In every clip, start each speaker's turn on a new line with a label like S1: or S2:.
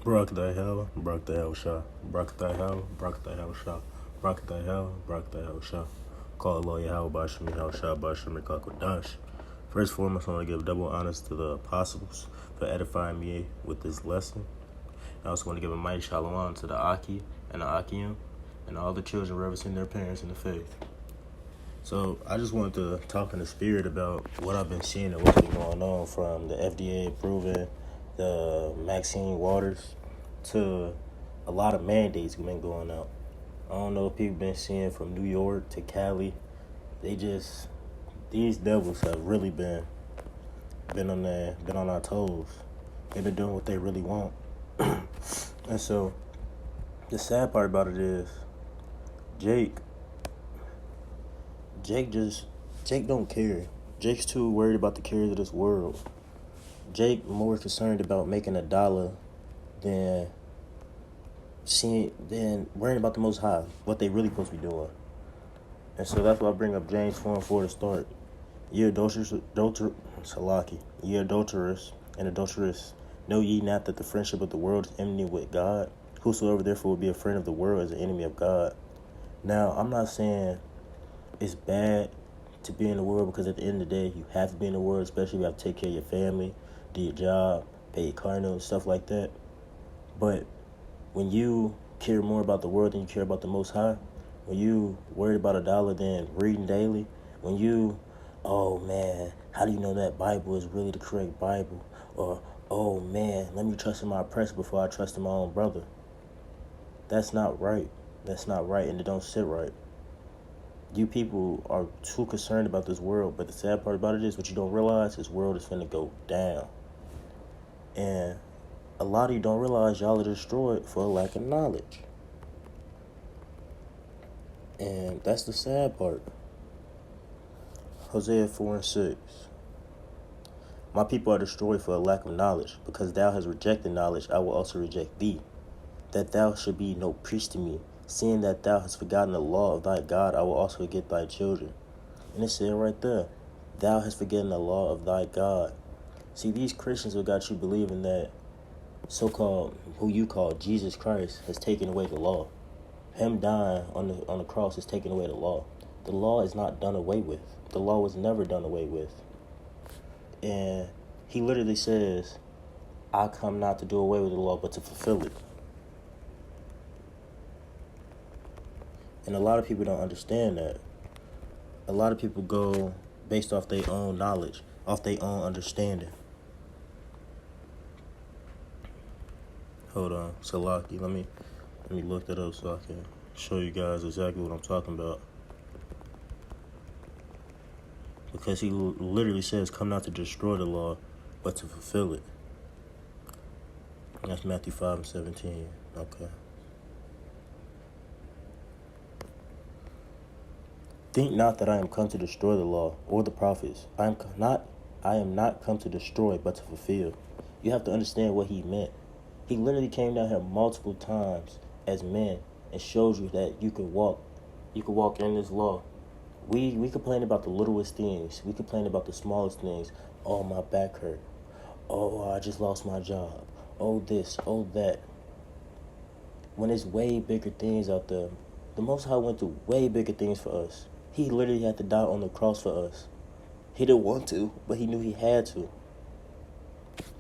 S1: Barakatahel, Barakatahel Shah, Barakatahel, Barakatahel Shah, Barakatahel, Barakatahel Shah. Call Allah Yahweh Basham Yahweh Shah Basham Kakodash. First and foremost, I want to give double honors to the apostles for edifying me with this lesson. I also want to give a mighty shalom to the Aki and the Akim and all the children reverencing their parents in the faith. So I just wanted to talk in the spirit about what I've been seeing and what's been going on, from the FDA approving the Maxine Waters to a lot of mandates been going out. I don't know if people been seeing from New York to Cali. These devils have really been on our toes. They've been doing what they really want. And so the sad part about it is Jake don't care. Jake's too worried about the cares of this world. Jake more concerned about making $1 than worrying about the Most High, what they really supposed to be doing. And so that's why I bring up James 4:4 to start. Ye adulterous, and adulterous, know ye not that the friendship of the world is enmity with God? Whosoever therefore will be a friend of the world is an enemy of God. Now, I'm not saying it's bad to be in the world, because at the end of the day, you have to be in the world, especially if you have to take care of your family, do your job, pay your car notes, stuff like that. But when you care more about the world than you care about the Most High, when you worried about $1 than reading daily, when you, oh man, how do you know that Bible is really the correct Bible? Or, oh man, let me trust in my oppressor before I trust in my own brother. That's not right. That's not right, and it don't sit right. You people are too concerned about this world, but the sad part about it is, what you don't realize, this world is finna go down. And a lot of you don't realize y'all are destroyed for a lack of knowledge. And that's the sad part. Hosea 4:6. My people are destroyed for a lack of knowledge. Because thou hast rejected knowledge, I will also reject thee. That thou should be no priest to me. Seeing that thou hast forgotten the law of thy God, I will also forget thy children. And it said right there, thou hast forgotten the law of thy God. See, these Christians have got you believing that so-called, who you call Jesus Christ, has taken away the law. Him dying on the cross has taken away the law. The law is not done away with. The law was never done away with. And he literally says, I come not to do away with the law, but to fulfill it. And a lot of people don't understand that. A lot of people go based off their own knowledge, off their own understanding. Hold on, Salaki, let me look that up so I can show you guys exactly what I'm talking about. Because he literally says, come not to destroy the law, but to fulfill it. That's Matthew 5:17. Okay. Think not that I am come to destroy the law or the prophets. I am not come to destroy, but to fulfill. You have to understand what he meant. He literally came down here multiple times as men and showed you that you could walk in this law. We complain about the littlest things. We complain about the smallest things. Oh, my back hurt. Oh, I just lost my job. Oh, this, oh, that. When there's way bigger things out there. The Most High went through way bigger things for us. He literally had to die on the cross for us. He didn't want to, but he knew he had to.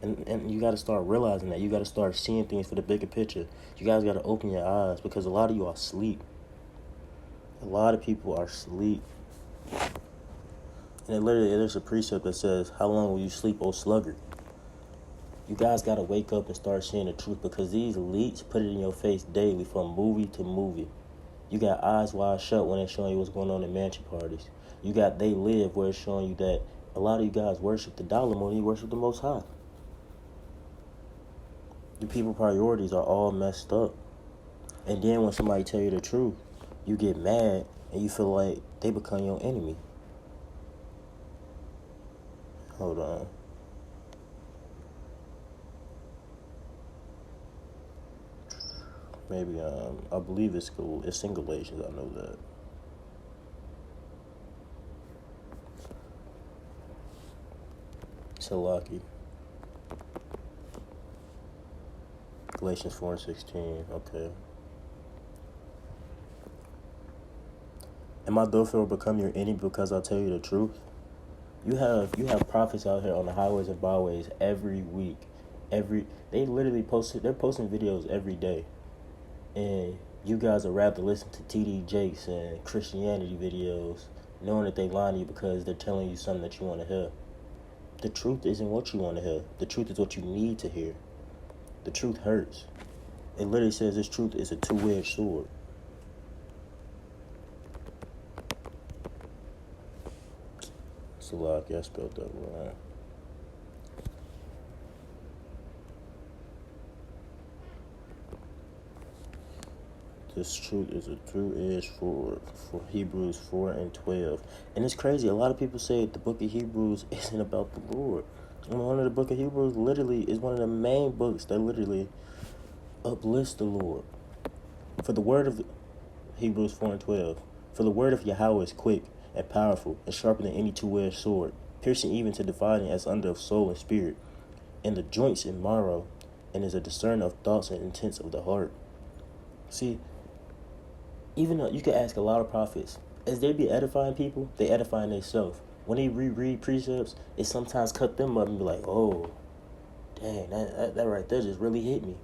S1: And you got to start realizing that. You got to start seeing things for the bigger picture. You guys got to open your eyes, because a lot of you are asleep. A lot of people are asleep. And there's a precept that says, how long will you sleep, O sluggard? You guys got to wake up and start seeing the truth, because these elites put it in your face daily from movie to movie. You got Eyes Wide Shut when it's showing you what's going on in mansion parties. You got They Live, where it's showing you that a lot of you guys worship the dollar more than you worship the Most High. Your people priorities are all messed up. And then when somebody tell you the truth, you get mad and you feel like they become your enemy. Hold on. Maybe, I believe it's Galatians, I know that. Salaki. Galatians 4:16. Okay. Am I therefore become your enemy because I tell you the truth? You have prophets out here on the highways and byways every week. They literally they're posting videos every day. And you guys would rather listen to TD Jakes and Christianity videos, knowing that they lying to you because they're telling you something that you want to hear. The truth isn't what you want to hear. The truth is what you need to hear. The truth hurts. It literally says this truth is a two-edged sword. Salaki, I spelled that wrong. This truth is a two-edged sword for Hebrews 4:12. And it's crazy. A lot of people say the book of Hebrews isn't about the Lord. And one of the book of Hebrews literally is one of the main books that literally uplifts the Lord. For the word of Hebrews 4:12. For the word of Yahweh is quick and powerful and sharper than any two-edged sword, piercing even to dividing as under of soul and spirit, and the joints and marrow, and is a discerner of thoughts and intents of the heart. See, even though you can ask a lot of prophets, as they be edifying people, they edifying themselves. When they reread precepts, it sometimes cut them up and be like, oh, dang, that right there just really hit me.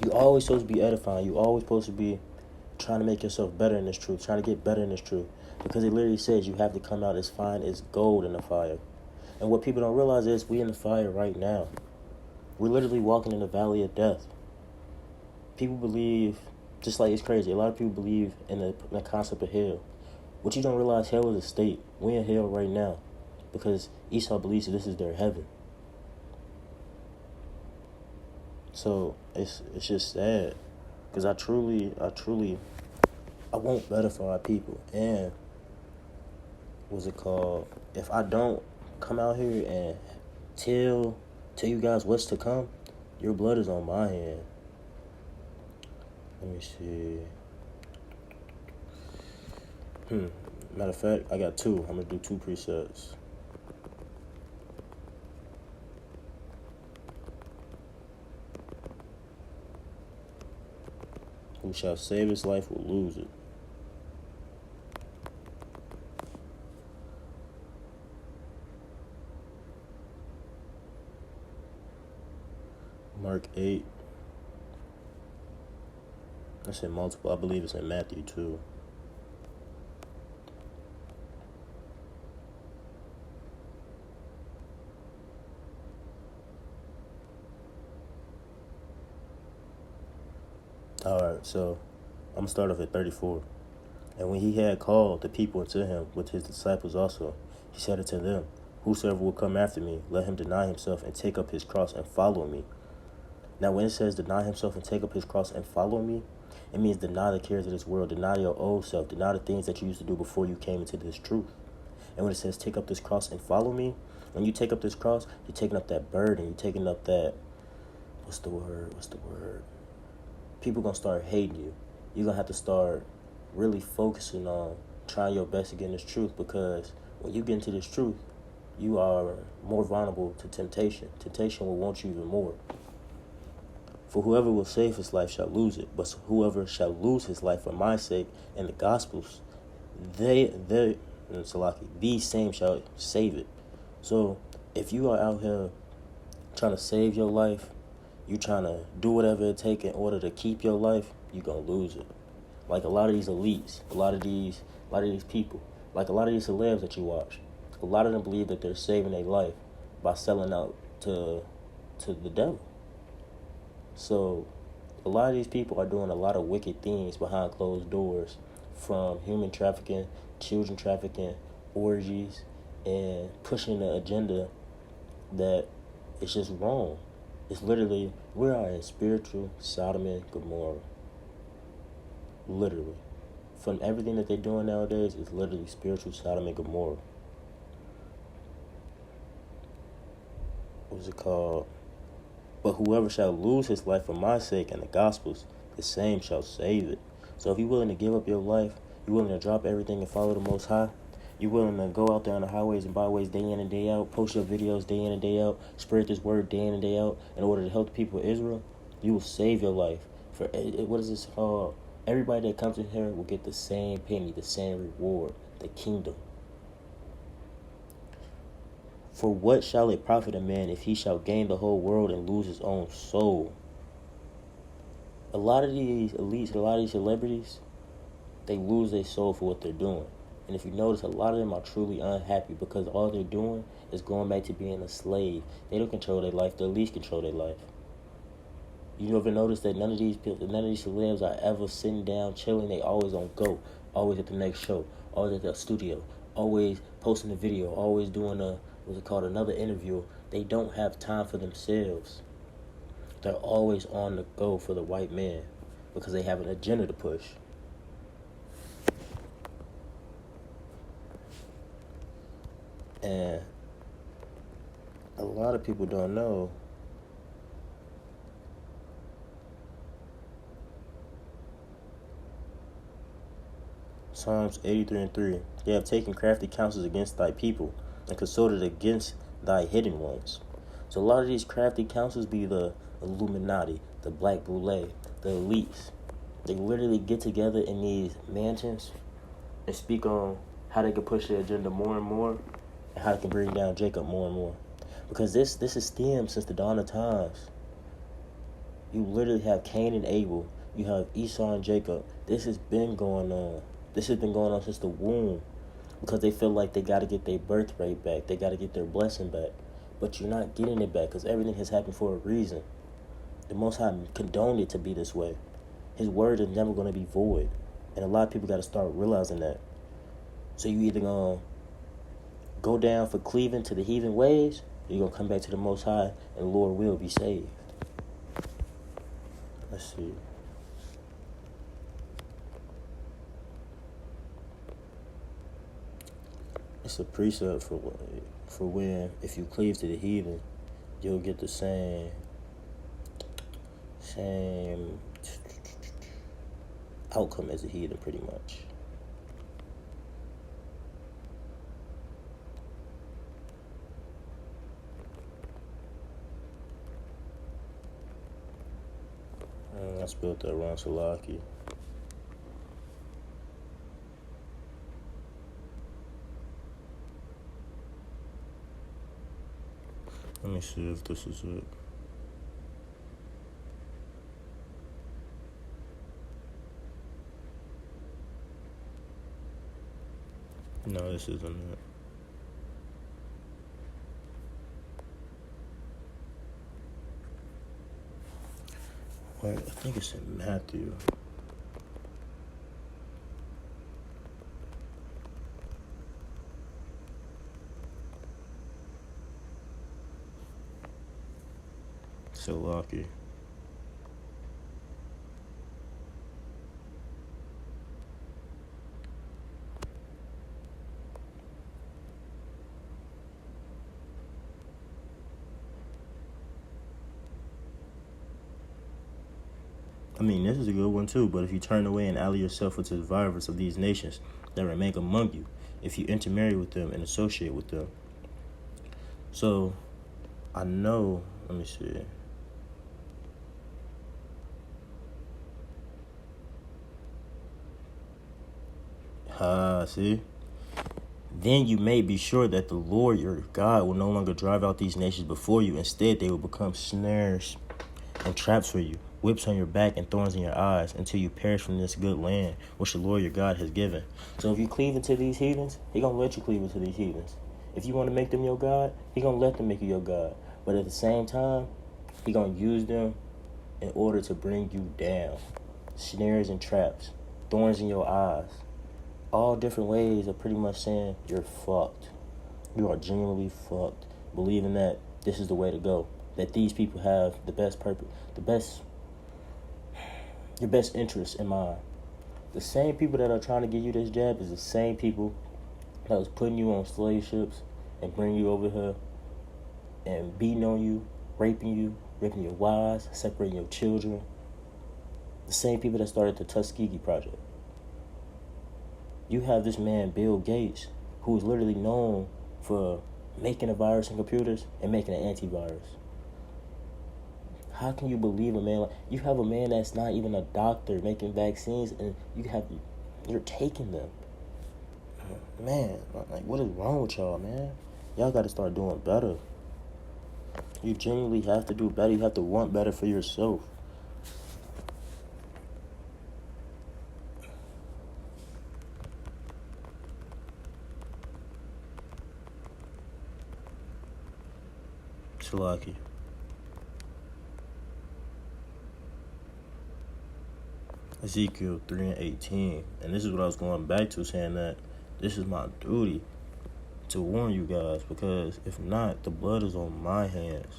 S1: You always supposed to be edifying. You always supposed to be trying to make yourself better in this truth, trying to get better in this truth. Because it literally says you have to come out as fine as gold in the fire. And what people don't realize is we in the fire right now. We're literally walking in the valley of death. People believe, just like it's crazy, a lot of people believe in the concept of hell. What you don't realize, hell is a state. We're in hell right now. Because Esau believes that this is their heaven. So it's just sad. Because I won't edify people. And what's it called? If I don't come out here and tell you guys what's to come, your blood is on my hand. Let me see. Matter of fact, I got two. I'm gonna do two presets. Who shall save his life will lose it. Mark 8. I said multiple. I believe it's in Matthew too. Alright, so I'm going to start off at 34. And when he had called the people unto him with his disciples also, he said unto them, whosoever will come after me, let him deny himself and take up his cross and follow me. Now, when it says deny himself and take up his cross and follow me, it means deny the cares of this world, deny your old self, deny the things that you used to do before you came into this truth. And when it says take up this cross and follow me, when you take up this cross, you're taking up that burden, you're taking up that, what's the word? People going to start hating you. You're going to have to start really focusing on trying your best to get in this truth, because when you get into this truth, you are more vulnerable to temptation. Temptation will want you even more. For whoever will save his life shall lose it, but whoever shall lose his life for my sake and the gospel's, these same shall save it. So if you are out here trying to save your life, you trying to do whatever it takes in order to keep your life, you're going to lose it. Like a lot of these elites, a lot of these people, like a lot of these celebs that you watch, a lot of them believe that they're saving their life by selling out to the devil. So a lot of these people are doing a lot of wicked things behind closed doors, from human trafficking, children trafficking, orgies, and pushing the agenda that is just wrong. It's literally, we are in spiritual Sodom and Gomorrah. Literally. From everything that they're doing nowadays, it's literally spiritual Sodom and Gomorrah. What's it called? But whoever shall lose his life for my sake and the gospel's, the same shall save it. So if you're willing to give up your life, you're willing to drop everything and follow the Most High, you're willing to go out there on the highways and byways day in and day out, post your videos day in and day out, spread this word day in and day out in order to help the people of Israel, You will save your life. What is this called? Everybody that comes in here will get the same penny, the same reward, the kingdom. For what shall it profit a man if he shall gain the whole world and lose his own soul? A lot of these elites, a lot of these celebrities, they lose their soul for what they're doing. And if you notice, a lot of them are truly unhappy because all they're doing is going back to being a slave. They don't control their life. The elites control their life. You ever notice that none of these celebs are ever sitting down chilling? They always on go, always at the next show, always at the studio, always posting a video, always doing another interview. They don't have time for themselves. They're always on the go for the white man because they have an agenda to push. And a lot of people don't know Psalms 83:3. They have taken crafty counsels against thy people and consulted against thy hidden ones. So a lot of these crafty counsels be the Illuminati, the Black Boule, the elites. They literally get together in these mansions and speak on how they can push their agenda more and more and how they can bring down Jacob more and more. Because this is stemmed since the dawn of times. You literally have Cain and Abel. You have Esau and Jacob. This has been going on. This has been going on since the womb because they feel like they got to get their birthright back. They got to get their blessing back. But you're not getting it back because everything has happened for a reason. The Most High condoned it to be this way. His word is never going to be void. And a lot of people got to start realizing that. So you either going to go down for cleaving to the heathen ways, or you're going to come back to the Most High and the Lord will be saved. Let's see. It's a precept for when if you cleave to the heathen, you'll get the same outcome as a heathen, pretty much. I spelled that wrong, Salaki. Let me see if this is it. No, this isn't it. Wait, I think it's in Matthew. So lucky. I mean, this is a good one too, but if you turn away and ally yourself with the survivors of these nations that remain among you, if you intermarry with them and associate with them. So, I know, let me see. See? Then you may be sure that the Lord your God will no longer drive out these nations before you. Instead, they will become snares and traps for you, whips on your back and thorns in your eyes, until you perish from this good land which the Lord your God has given. So if you cleave into these heathens, He gonna let you cleave into these heathens. If you want to make them your God, He gonna let them make you your God. But at the same time, He gonna use them in order to bring you down. Snares and traps, thorns in your eyes. All different ways of pretty much saying you're fucked. You are genuinely fucked. Believing that this is the way to go. That these people have the best purpose, your best interests in mind. The same people that are trying to give you this jab is the same people that was putting you on slave ships and bringing you over here and beating on you, raping your wives, separating your children. The same people that started the Tuskegee Project. You have this man, Bill Gates, who is literally known for making a virus in computers and making an antivirus. How can you believe a man you have a man that's not even a doctor making vaccines, and you're taking them? Man, like, what is wrong with y'all, man? Y'all got to start doing better. You genuinely have to do better. You have to want better for yourself. Shalaki. Ezekiel 3:18. And this is what I was going back to, saying that this is my duty to warn you guys, because if not, the blood is on my hands.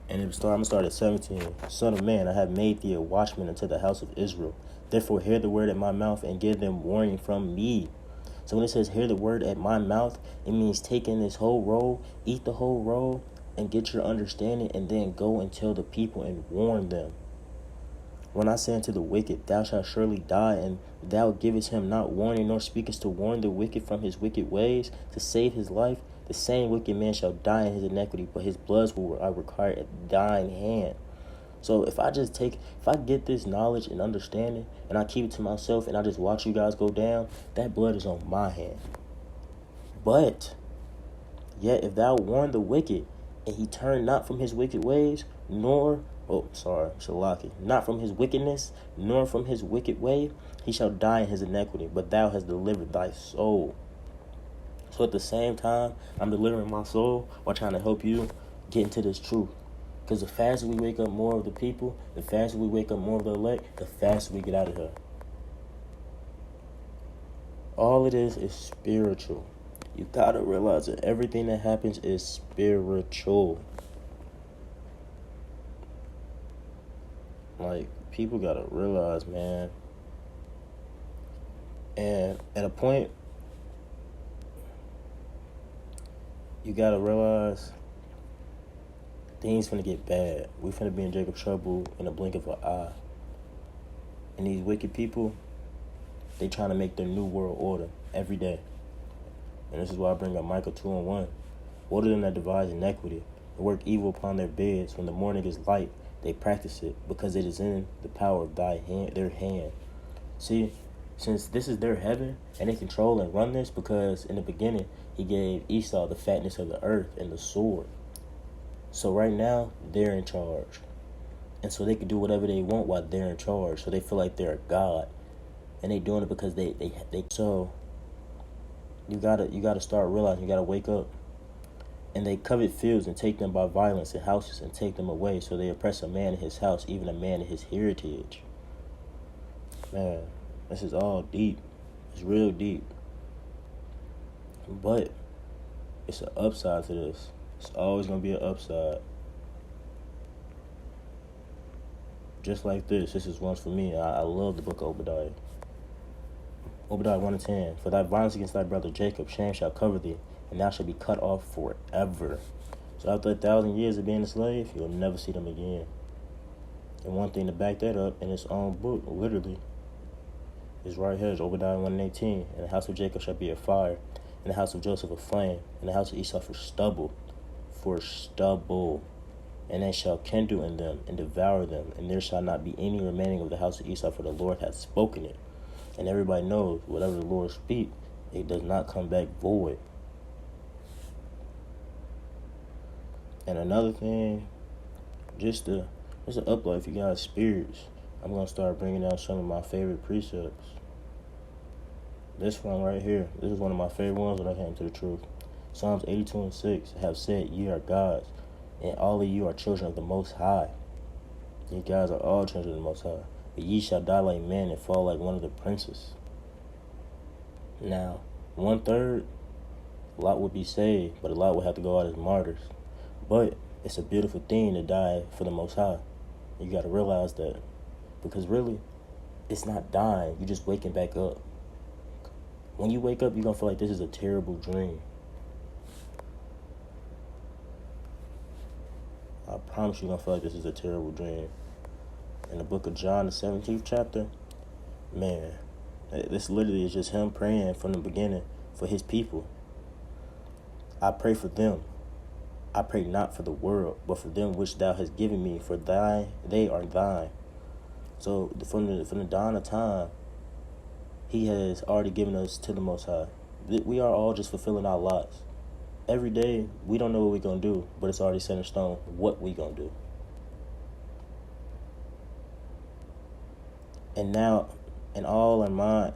S1: And I'm going to start at 17. Son of man, I have made thee a watchman unto the house of Israel. Therefore hear the word at my mouth and give them warning from me. So when it says hear the word at my mouth, it means taking this whole roll, eat the whole roll, and get your understanding, and then go and tell the people and warn them. When I say unto the wicked, thou shalt surely die, and thou givest him not warning, nor speakest to warn the wicked from his wicked ways, to save his life, the same wicked man shall die in his iniquity, but his blood will I require at thine hand. So if I get this knowledge and understanding, and I keep it to myself, and I just watch you guys go down, that blood is on my hand. But yet if thou warn the wicked, and he turn not from his wicked ways, not from his wickedness, nor from his wicked way, he shall die in his iniquity, but thou hast delivered thy soul. So at the same time, I'm delivering my soul while trying to help you get into this truth. Because the faster we wake up more of the people, the faster we wake up more of the elect, the faster we get out of here. All it is spiritual. You gotta realize that everything that happens is spiritual. Like, people gotta realize, man. And at a point, you gotta realize things finna get bad. We finna be in Jacob's trouble in a blink of an eye. And these wicked people, they trying to make their new world order every day. And this is why I bring up Micah 2:1. Woe to them that devise iniquity, and work evil upon their beds. When the morning is light, they practice it, because it is in the power of their hand. See, since this is their heaven, and they control and run this, because in the beginning, he gave Esau the fatness of the earth and the sword. So right now, they're in charge. And so they can do whatever they want while they're in charge. So they feel like they're a god. And they doing it because they so you gotta start realizing, you gotta wake up. And they covet fields and take them by violence, and houses and take them away. So they oppress a man in his house, even a man in his heritage. Man, this is all deep. It's real deep. But it's an upside to this. It's always going to be an upside. Just like this. This is once for me. I love the book of Obadiah. Obadiah 1:10. For thy violence against thy brother Jacob, shame shall cover thee, and thou shalt be cut off forever. So after 1,000 years of being a slave, you'll never see them again. And one thing to back that up in its own book, literally, is right here. It's Obadiah 1:18. And the house of Jacob shall be a fire, and the house of Joseph a flame, and the house of Esau for stubble. And they shall kindle in them and devour them, and there shall not be any remaining of the house of Esau, for the Lord hath spoken it. And everybody knows, whatever the Lord speaks, it does not come back void. And another thing, just to uplift you guys' spirits, I'm going to start bringing down some of my favorite precepts. This one right here, this is one of my favorite ones when I came to the truth. Psalms 82:6 have said, ye are gods, and all of you are children of the Most High. You guys are all children of the Most High. But ye shall die like men and fall like one of the princes. Now, 1/3, Lot would be saved, but a lot would have to go out as martyrs. But it's a beautiful thing to die for the Most High. You got to realize that. Because really, it's not dying. You're just waking back up. When you wake up, you're going to feel like this is a terrible dream. I promise you're going to feel like this is a terrible dream. In the book of John, the 17th chapter, man, this literally is just him praying from the beginning for his people. I pray for them. I pray not for the world, but for them which thou hast given me, for they are thine. So from the dawn of time, he has already given us to the Most High. We are all just fulfilling our lots. Every day, we don't know what we're going to do, but it's already set in stone what we're going to do. And now, and all are mine,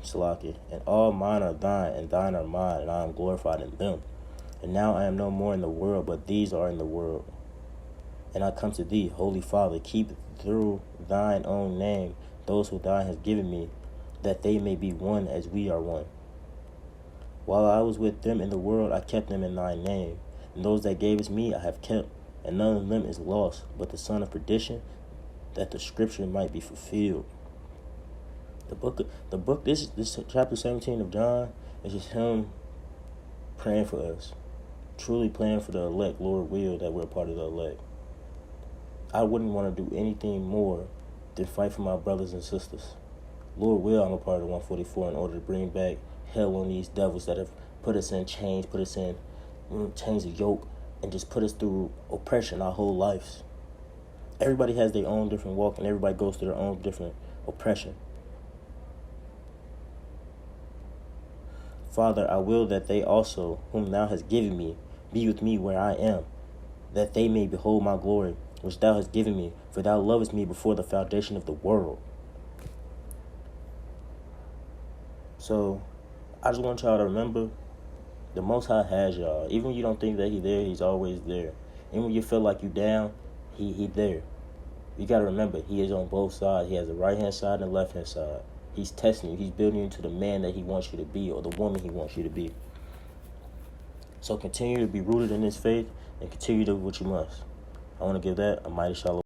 S1: Salaki, and all mine are thine, and thine are mine, and I am glorified in them. And now I am no more in the world, but these are in the world. And I come to thee, Holy Father, keep through thine own name those who thou hast given me, that they may be one as we are one. While I was with them in the world, I kept them in thy name. And those that gavest me I have kept, and none of them is lost, but the son of perdition, that the scripture might be fulfilled. This chapter 17 of John is just him praying for us. Truly praying for the elect, Lord will, that we're a part of the elect. I wouldn't want to do anything more than fight for my brothers and sisters. Lord will, I'm a part of 144 in order to bring back hell on these devils that have put us in chains, put us in chains of yoke, and just put us through oppression our whole lives. Everybody has their own different walk, and everybody goes through their own different oppression. Father, I will that they also, whom thou hast given me, be with me where I am, that they may behold my glory, which thou hast given me, for thou lovest me before the foundation of the world. So, I just want y'all to remember, the Most High has y'all. Even when you don't think that He's there, He's always there. Even when you feel like you down, He there. You got to remember, He is on both sides. He has the right-hand side and the left-hand side. He's testing you. He's building you into the man that He wants you to be, or the woman He wants you to be. So continue to be rooted in this faith and continue to do what you must. I want to give that a mighty shalom.